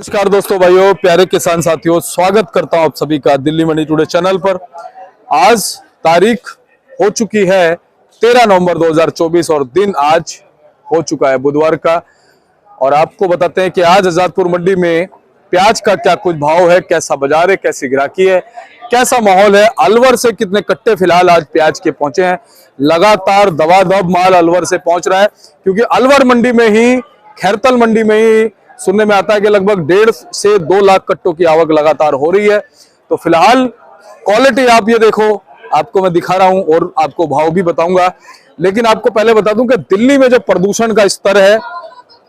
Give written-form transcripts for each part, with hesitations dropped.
नमस्कार दोस्तों, भाइयों, प्यारे किसान साथियों, स्वागत करता हूं आप सभी का दिल्ली मंडी टुडे चैनल पर। आज तारीख हो चुकी है 13 नवंबर 2024 और दिन आज हो चुका है बुधवार का। और आपको बताते हैं कि आज आजादपुर मंडी में प्याज का क्या कुछ भाव है, कैसा बाजार है, कैसी ग्राहकी है, कैसा माहौल है। अलवर से कितने कट्टे फिलहाल आज प्याज के पहुंचे हैं। लगातार दबादब माल अलवर से पहुंच रहा है, क्योंकि अलवर मंडी में ही, खैरतल मंडी में ही सुनने में आता है कि लगभग 1.5 से 2 लाख कट्टों की आवक लगातार हो रही है। तो फिलहाल क्वालिटी आप ये देखो, आपको मैं दिखा रहा हूं और आपको भाव भी बताऊंगा। लेकिन आपको पहले बता दूं कि दिल्ली में जो प्रदूषण का स्तर है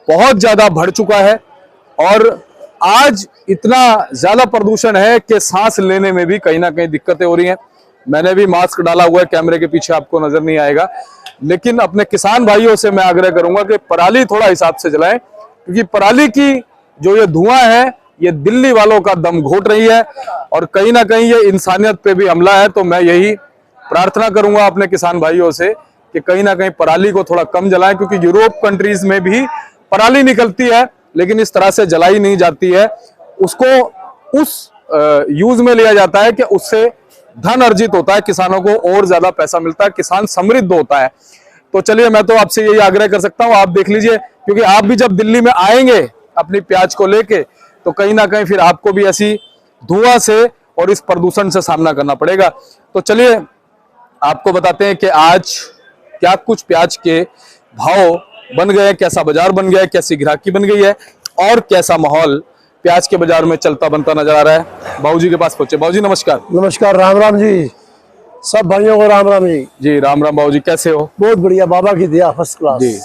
बहुत ज्यादा बढ़ चुका है और आज इतना ज्यादा प्रदूषण है कि सांस लेने में भी कहीं ना कहीं दिक्कतें हो रही हैं। मैंने भी मास्क डाला हुआ है, कैमरे के पीछे आपको नजर नहीं आएगा। लेकिन अपने किसान भाइयों से मैं आग्रह करूंगा कि पराली थोड़ा हिसाब से जलाएं, क्योंकि पराली की जो ये धुआं है ये दिल्ली वालों का दम घोट रही है और कहीं ना कहीं ये इंसानियत पे भी हमला है। तो मैं यही प्रार्थना करूंगा अपने किसान भाइयों से कि कहीं ना कहीं पराली को थोड़ा कम जलाएं, क्योंकि यूरोप कंट्रीज में भी पराली निकलती है लेकिन इस तरह से जलाई नहीं जाती है। उसको उस यूज में लिया जाता है कि उससे धन अर्जित होता है, किसानों को और ज्यादा पैसा मिलता है, किसान समृद्ध होता है। तो चलिए, मैं तो आपसे यही आग्रह कर सकता हूं, आप देख लीजिए, क्योंकि आप भी जब दिल्ली में आएंगे अपनी प्याज को लेके तो कहीं ना कहीं फिर आपको भी ऐसी धुआं से और इस प्रदूषण से सामना करना पड़ेगा। तो चलिए आपको बताते हैं कि आज क्या कुछ प्याज के भाव बन गए, कैसा बाजार बन गया है, कैसी ग्राहकी बन गई है और कैसा माहौल प्याज के बाजार में चलता बनता नजर आ रहा है। बाबूजी के पास पहुंचे। बाबूजी नमस्कार। नमस्कार, राम राम जी, सब भाइयों को राम राम जी। जी राम राम। बाबूजी कैसे हो? बहुत बढ़िया, बाबा की दया, फर्स्ट क्लास। जी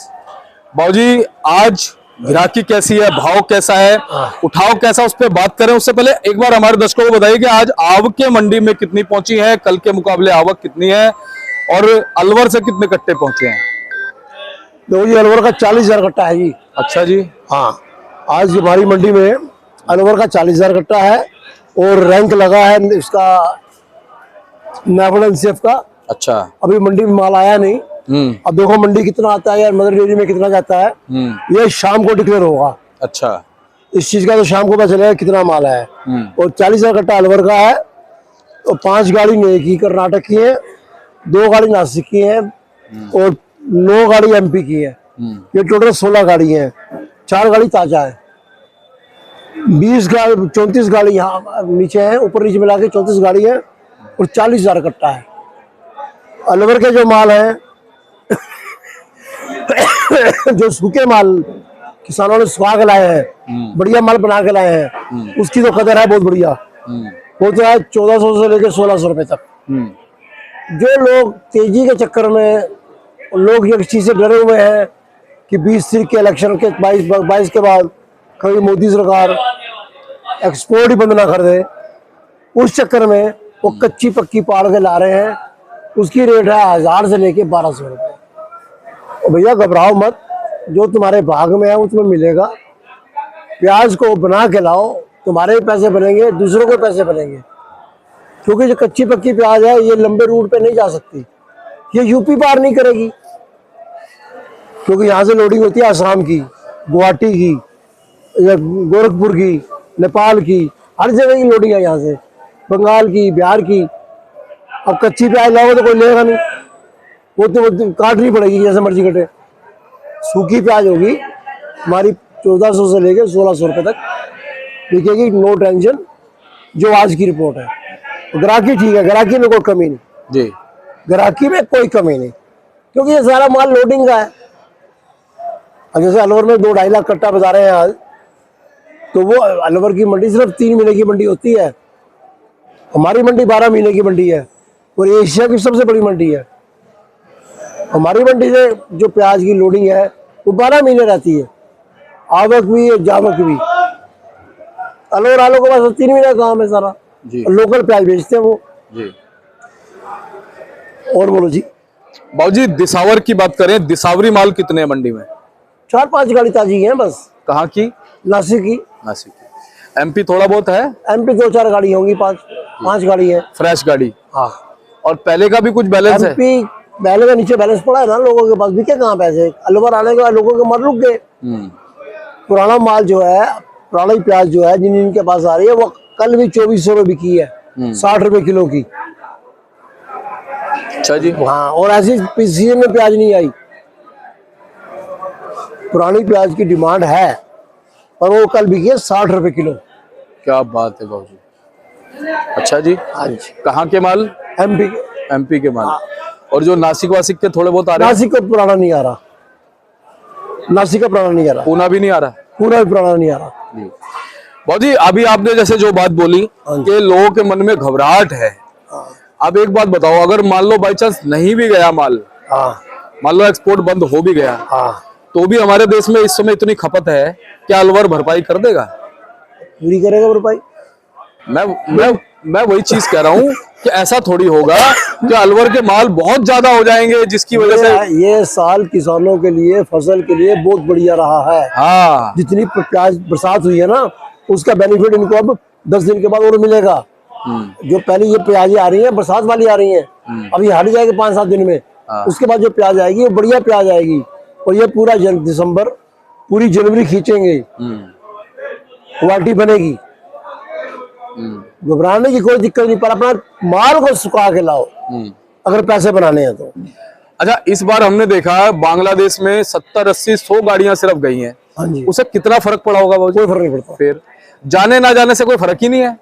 बाबूजी, आज ग्राहकी कैसी है, भाव कैसा है, उठाव कैसा, उस पर बात करें। उससे पहले एक बार हमारे दर्शकों को बताइए कि आज आवक मंडी में कितनी पहुंची है, कल के मुकाबले आवक कितनी है और अलवर से कितने कट्टे पहुंचे हैं? तो जी अलवर का 40,000 कट्टा है जी। अच्छा जी। हाँ, आज हमारी मंडी में अलवर का 40,000 कट्टा है और रैंक लगा है इसका नेफल सेफ का। अच्छा। अभी मंडी में माल आया नहीं। अब देखो मंडी कितना आता है यार, मदर डेयरी में कितना जाता है, ये शाम को डिक्लेयर होगा। अच्छा। इस चीज का तो शाम को पता चलेगा कितना माल है। और 40,000 कट्टा अलवर का है और 5 गाड़ी नेकी कर्नाटक की है, 2 गाड़ी नासिक की है और 9 गाड़ी एमपी की है। ये टोटल 16 गाड़ी है, 4 गाड़ी ताजा है, 34 गाड़ी यहाँ नीचे है, ऊपर नीचे मिला के 34 गाड़ी है और 40,000 कट्टा है। अलवर के जो माल है जो सूखे माल किसानों ने सुखा के लाए हैं, बढ़िया माल बना के लाए हैं, उसकी तो कदर है बहुत बढ़िया। वो तो है 1400 से लेकर 1600 रुपए तक। जो लोग तेजी के चक्कर में, लोग एक चीज से डरे हुए हैं कि 20 तारीख के इलेक्शन के 22 के बाद कभी मोदी सरकार एक्सपोर्ट ही बंद ना कर दे, उस चक्कर में वो कच्ची पक्की पाड़ के ला रहे हैं। उसकी रेट है 1000 से लेके 1200 रुपए। भैया घबराओ मत, जो तुम्हारे भाग में है उसमें मिलेगा। प्याज को बना के लाओ, तुम्हारे भी पैसे बनेंगे, दूसरों के पैसे बनेंगे। क्योंकि जो कच्ची पक्की प्याज है ये लंबे रूट पे नहीं जा सकती, ये यूपी पार नहीं करेगी, क्योंकि यहाँ से लोडिंग होती है असम की, गुवाहाटी की, गोरखपुर की, नेपाल की, हर जगह की लोडिंग है, यहाँ से बंगाल की, बिहार की। अब कच्ची प्याज लाओगे तो कोई लेगा नहीं, वो तो काटनी पड़ेगी जैसे मर्जी कटे। सूखी प्याज होगी हमारी 1400 से लेकर 1600 रुपए तक बिकेगी, नो टेंशन। जो आज की रिपोर्ट है, ग्राहकी ठीक है, ग्राहकी में कोई कमी नहीं जी, ग्राहकी में कोई कमी नहीं, क्योंकि ये सारा माल लोडिंग का है। अब जैसे अलवर में 2-2.5 लाख कट्टा बता रहे हैं आज, तो वो अलवर की मंडी सिर्फ 3 महीने की मंडी होती है, हमारी मंडी 12 महीने की मंडी है और एशिया की सबसे बड़ी मंडी है। हमारी मंडी से जो प्याज की लोडिंग है वो 12 महीने रहती है, आवक भी है जावक भी। अलवर वालों के पास 3 महीने का काम है सारा जी, लोकल प्याज बेचते हैं वो जी। और बोलो जी। बाबूजी, दिसावर की बात करें, दिसावरी माल कितने हैं मंडी में? 4-5 गाड़ी ताजी है बस। कहाँ की? नासिक की। नासिक की। एमपी थोड़ा बहुत है? एमपी 2-4 गाड़ी होंगी, 5 गाड़ी है फ्रेश गाड़ी। हाँ। और पहले का भी कुछ बैलेंस है? पहले का नीचे बैलेंस पड़ा है ना, लोगों के पास बिके कहाँ पैसे। अलवर आने के बाद लोगों के मर रुक गए। पुराना माल जो है पुराना ही प्याज जो है जिन इनके पास आ रही है वो कल भी 2400 रुपये बिकी है, 60 रुपए किलो की। अच्छा जी। हाँ, और ऐसी सीजन में प्याज नहीं आई। पुरानी प्याज की डिमांड है और वो कल बिकी है 60 रुपए किलो। क्या बात है बाबूजी। अच्छा जी। हाँ जी, कहाँ के माल? एमपी। एमपी के माल। और जो नासिक वासिक के थोड़े बहुत आ रहे हैं? नासिक का पुराना नहीं आ रहा, नासिक का पुराना नहीं आ रहा, पूना भी नहीं आ रहा? पूरा भी पुराना नहीं आ रहा। जी। बाबूजी अभी आपने जैसे जो बात बोली कि लोगों के मन में घबराहट है, अब एक बात बताओ, अगर मान लो बाई चांस नहीं भी गया माल, हाँ मान लो एक्सपोर्ट बंद हो भी गया, हाँ, तो भी हमारे देश में इस समय इतनी खपत है, क्या अलवर भरपाई कर देगा? पूरी करेगा भरपाई। मैं वही चीज कह रहा हूँ कि ऐसा थोड़ी होगा कि अलवर के माल बहुत ज्यादा हो जाएंगे जिसकी वजह से। ये साल किसानों के लिए, फसल के लिए बहुत बढ़िया रहा है। हाँ, जितनी प्याज बरसात हुई है ना, उसका बेनिफिट इनको अब 10 दिन के बाद और मिलेगा। जो पहले ये प्याज आ रही है बरसात वाली आ रही है, अब ये हट जाएगी 5-7 दिन में। उसके बाद जो प्याज आएगी वो बढ़िया प्याज आएगी और ये पूरा दिसंबर, पूरी जनवरी खींचेंगे, क्वालिटी बनेगी। घबराने की कोई दिक्कत नहीं, पर अपना माल को सुखा के लाओ अगर पैसे बनाने हैं तो। अच्छा, इस बार हमने देखा बांग्लादेश में 70-80-100 गाड़ियां सिर्फ गई हैं। हाँ जी, उसे कितना फर्क पड़ा होगा? कोई फर्क नहीं पड़ता। फिर जाने ना जाने से कोई फर्क ही नहीं है।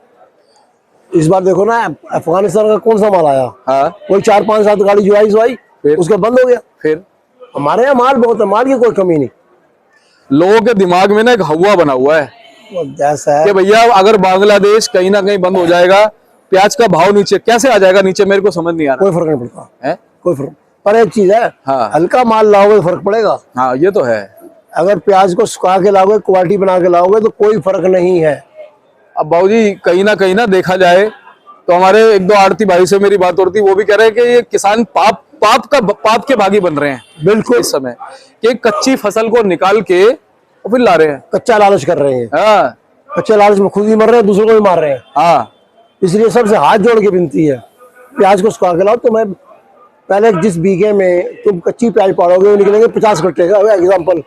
इस बार देखो ना, अफगानिस्तान का कौन सा माल आया? हाँ, कोई 4-5-7 गाड़ी जो आई सो आई, फिर उसका बंद हो गया। फिर हमारे यहाँ माल बहुत है, माल की कोई कमी नहीं। लोगों के दिमाग में ना एक हवा बना हुआ है वो जैसा है कि भैया अगर बांग्लादेश कहीं ना कहीं बंद हो जाएगा, प्याज का भाव नीचे कैसे आ जाएगा नीचे, मेरे को समझ नहीं आ रहा कोई फर्क नहीं पड़ता है। कोई फर्क। पर एक चीज है, हाँ। हल्का माल लाओगे तो फर्क पड़ेगा। हाँ, ये तो है। अगर प्याज को सुखा के लाओगे, क्वालिटी बना के लाओगे तो कोई फर्क नहीं है। अब बाबूजी कहीं ना देखा जाए तो हमारे एक दो आड़ती भाई से मेरी बात होती, वो भी कह रहे हैं कि ये किसान पाप के भागी बन रहे हैं बिल्कुल इस समय, कि कच्ची फसल को निकाल के और फिर ला रहे हैं। कच्चा लालच कर रहे हैं। हाँ कच्चे लालच में खुद ही मर रहे हैं, दूसरों को भी मार रहे हैं। हाँ, इसलिए सबसे हाथ जोड़ के विनती है, प्याज को सुखा के लाओ। तो मैं पहले जिस बीघे में तुम कच्ची प्याज पालोगे वो निकलेंगे 50 कट्टे का एग्जाम्पल।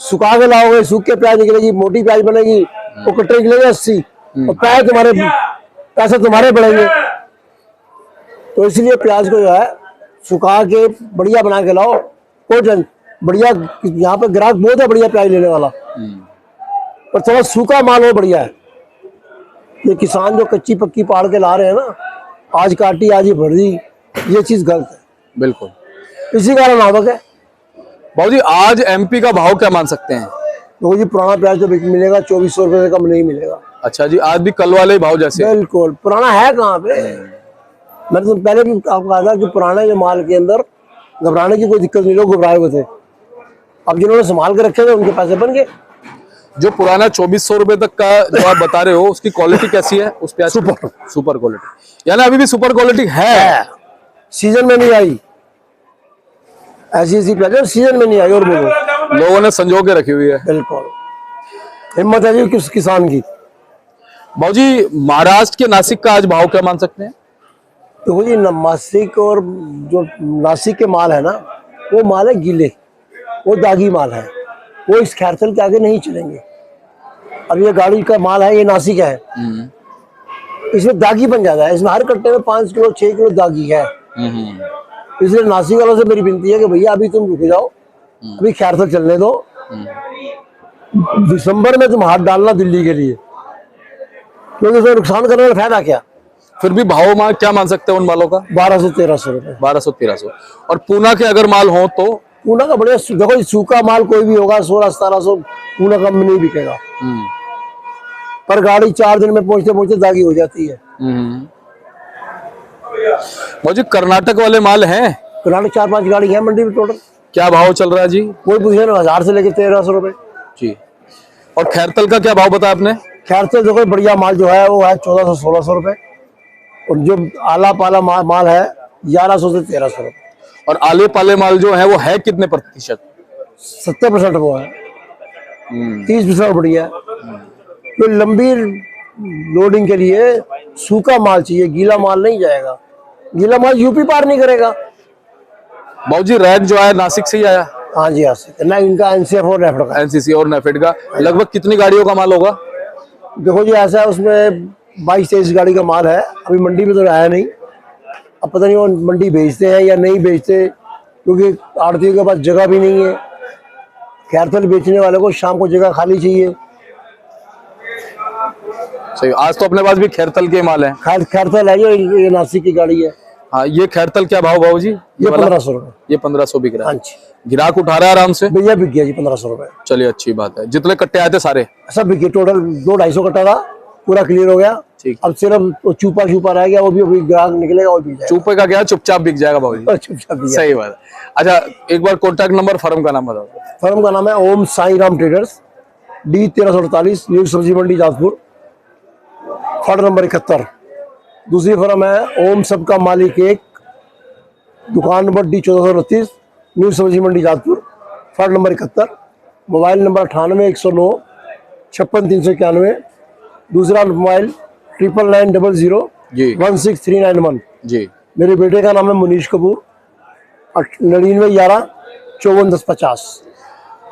सुखा के लाओगे, सूख के प्याज निकलेगी, मोटी प्याज बनेगी, वो कट्टे निकलेंगे 80 और पैसे तुम्हारे बढ़ेंगे। तो इसलिए प्याज को जो है सुखा के बढ़िया बना के लाओ। कोई बढ़िया, यहाँ पे ग्राहक बहुत है बढ़िया प्याज लेने वाला, पर थोड़ा सूखा माल हो बढ़िया है। ये किसान जो कच्ची पक्की पाड़ के ला रहे हैं ना, आज काटी आज ही भर दी, ये चीज गलत है। बिल्कुल, इसी कारण आवक है। बाबूजी आज एमपी का भाव क्या मान सकते हैं? तो जी पुराना प्याज तो मिलेगा 2400 रुपये से कम नहीं मिलेगा। अच्छा जी, आज भी कल वाले भाव जैसे? बिल्कुल, पुराना है कहाँ पे। मैंने तो पहले भी आपको कहा था कि पुराने जो माल के अंदर घबराने की कोई दिक्कत नहीं, लोग घबराए हुए थे। अब जिन्होंने संभाल के रखे थे उनके पैसे बन गए। जो पुराना 2400 रुपए तक का जो आप बता रहे हो, उसकी क्वालिटी कैसी है उस प्याज? सुपर क्वालिटी, यानी अभी भी सुपर क्वालिटी है। सीजन में नहीं आई, ऐसी प्याज सीजन में नहीं आई। और बोलो, लोगों ने संजो के रखी हुई है। बिल्कुल हिम्मत है जी किस किसान की। बाबूजी महाराष्ट्र के नासिक का आज भाव क्या मान सकते हैं? तो जी नासिक, और जो नासिक के माल है ना, वो माल है गीले, वो दागी माल है, वो इस खैरथल के आगे नहीं चलेंगे। अब ये गाड़ी का माल है, ये नासिक है, इसमें दागी बन जाता है। इसमें हर कट्टे में 5 किलो 6 किलो दागी है। इसलिए नासिक वालों से मेरी विनती है कि भैया अभी तुम रुक जाओ, अभी खैरथल चलने दो। दिसंबर में तुम हाथ डालना दिल्ली के लिए, क्योंकि उसमें नुकसान करने का फायदा क्या। फिर भी भाव क्या मान सकते हैं उन मालों का? 1200-1300 रुपए। 1200-1300। और पूना के अगर माल हो तो? पूना का बढ़िया, देखो सूखा माल कोई भी होगा 1600-1700, पूना कम में नहीं बिकेगा। पर गाड़ी 4 दिन में पहुंचते पहुंचते दागी हो जाती है। मुझे कर्नाटक वाले माल हैं? कर्नाटक 4-5 गाड़ी है मंडी में टोटल। क्या भाव चल रहा है जी? कोई पोजीशन 1000 से लेके 1300 रुपए जी। और खैरतल का क्या भाव बताया आपने? खैरतल देखो बढ़िया माल जो है वो है 1400-1600 रुपए, और जो आला पाला माल है 1100 से 1300 रुपए। और आले पाले माल जो है वो है कितने प्रतिशत? 70% वो है, 30% बढ़िया है। तो लंबी लोडिंग के लिए सूखा माल चाहिए, गीला माल नहीं जाएगा। गीला माल यूपी पार नहीं करेगा। बाबूजी रैक जो है नासिक से ही आया? हाँ जी, यहाँ से ना, इनका एनसीएफ और नेफेड का। एनसीसी और नेफेड का लगभग कितनी गाड़ियों का माल होगा? देखो जी ऐसा है, उसमें 22-23 गाड़ी का माल है, अभी मंडी में तो आया नहीं। अब पता नहीं वो मंडी बेचते हैं या नहीं बेचते, क्योंकि आड़तियों के पास जगह भी नहीं है। खैरथल बेचने वाले को शाम को जगह खाली चाहिए। सही। आज तो अपने पास भी खैरतल के माल है। खैरथल है, ये नासिक की गाड़ी है। हाँ, ये खैरतल क्या भाव भाव जी? ये 1500 रुपये। ये 1500 बिक रहा हाँ है। जी, गिराक उठा रहा है आराम से। भैया बिक गया जी 1500 रुपये। चलिए, अच्छी बात है। जितने कट्टे आए थे सारे सब बिक गए, टोटल 200-250 कट्टा था, पूरा क्लियर हो गया। ठीक। अब सिर्फ वो चूपा रह गया, वो भी अभी ग्राहक निकलेगा और बिक जाएगा। चुपे का क्या, चुपचाप बिक जाएगा भाव जी। चुपचाप बिक सही बात है। अच्छा, एक बार कॉन्टैक्ट नंबर, फर्म का नाम बताओ। फर्म का नाम है Om Sai Ram traders, D 1348, new सब्जी मंडी जाजपुर, फर्ड नंबर 71। दूसरी फर्म है ओम सबका मालिक 1, दुकान नंबर D 1429, न्यू सब्जी मंडी जाजपुर, फर्ड नंबर 71। Mobile number 98 109 56 391। दूसरा मोबाइल 9990 जी 16391। जी। मेरे बेटे का नाम है मुनीश कपूर, 9911 54 10 50।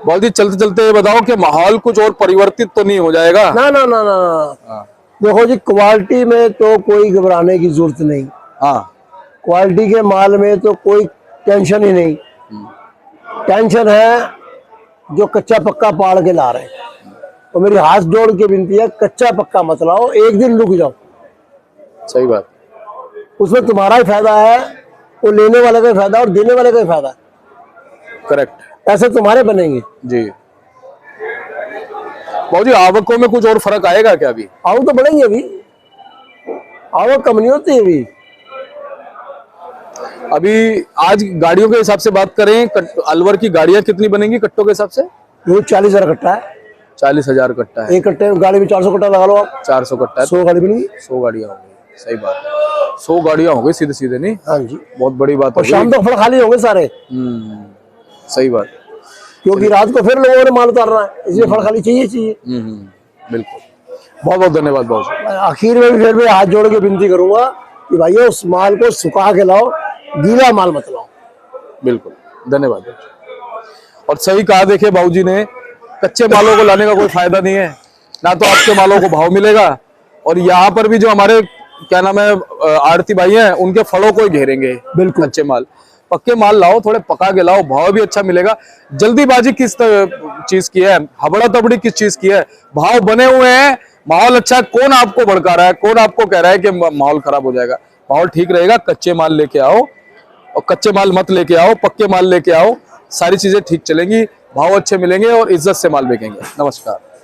बहुत ही चलते चलते ये बताओ कि माहौल कुछ और परिवर्तित तो नहीं हो जाएगा? ना ना ना ना, हाँ। देखो जी क्वालिटी में तो कोई घबराने की जरूरत नहीं। हाँ। क्वालिटी के माल में तो कोई टेंशन ही नहीं। टेंशन है जो कच्चा पक्का पाड़ के ला रहे हैं। तो मेरी हाथ जोड़ के विनती है, कच्चा पक्का मत लाओ, एक दिन रुक जाओ। सही बात। उसमें तुम्हारा ही फायदा है, वो लेने वाले का ही फायदा और देने वाले का ही फायदा। करेक्ट। ऐसे तुम्हारे बनेंगे जी। भाव जी, आवकों में कुछ और फर्क आएगा क्या अभी? आवक तो बढ़ेंगे, अभी आवक कम नहीं होती अभी। अभी आज गाड़ियों के हिसाब से बात करें, अलवर की गाड़ियां कितनी बनेंगी कट्टों के हिसाब से? ये 40,000 कट्टा है। 40,000 कट्टा है। एक कट्टे गाड़ी में 400 कट्टा लगा लो आप, 400 कट्टा है। 100 गाड़ी बनेगी। 100 गाड़ियां हो गई। सही बात है। 100 गाड़ियां हो गई सीधे सीधे, नहीं? हाँ जी, बहुत बड़ी बात हो और गई। शाम तक फल खाली होंगे सारे, सही बात। क्योंकि रात को फिर लोगों ने माल उतारना है, इसलिए फल खाली चाहिए। बिल्कुल। बहुत बहुत धन्यवाद भाव जी। आखिर में भी फिर मैं हाथ जोड़ के विनती करूंगा कि भाइयों उस माल को सुखा के लाओ, गीला माल मत लाओ। बिल्कुल, धन्यवाद। और सही कहा, देखिए बाबूजी ने, कच्चे मालों को लाने का कोई फायदा नहीं है, ना तो आपके मालों को भाव मिलेगा, और यहाँ पर भी जो हमारे क्या नाम है आड़ती भाई हैं, उनके फलों को ही घेरेंगे। बिल्कुल। कच्चे माल, पक्के माल लाओ, थोड़े पका के लाओ, भाव भी अच्छा मिलेगा। जल्दीबाजी किस चीज की है, हबड़ा तबड़ी किस चीज की है? भाव बने हुए हैं, माहौल अच्छा है, कौन आपको भड़का रहा है, कौन आपको कह रहा है कि माहौल खराब हो जाएगा? माहौल ठीक रहेगा, कच्चे माल लेके आओ, और कच्चे माल मत लेके आओ, पक्के माल लेके आओ, सारी चीजें ठीक चलेंगी, भाव अच्छे मिलेंगे और इज्जत से माल बिकेंगे। नमस्कार।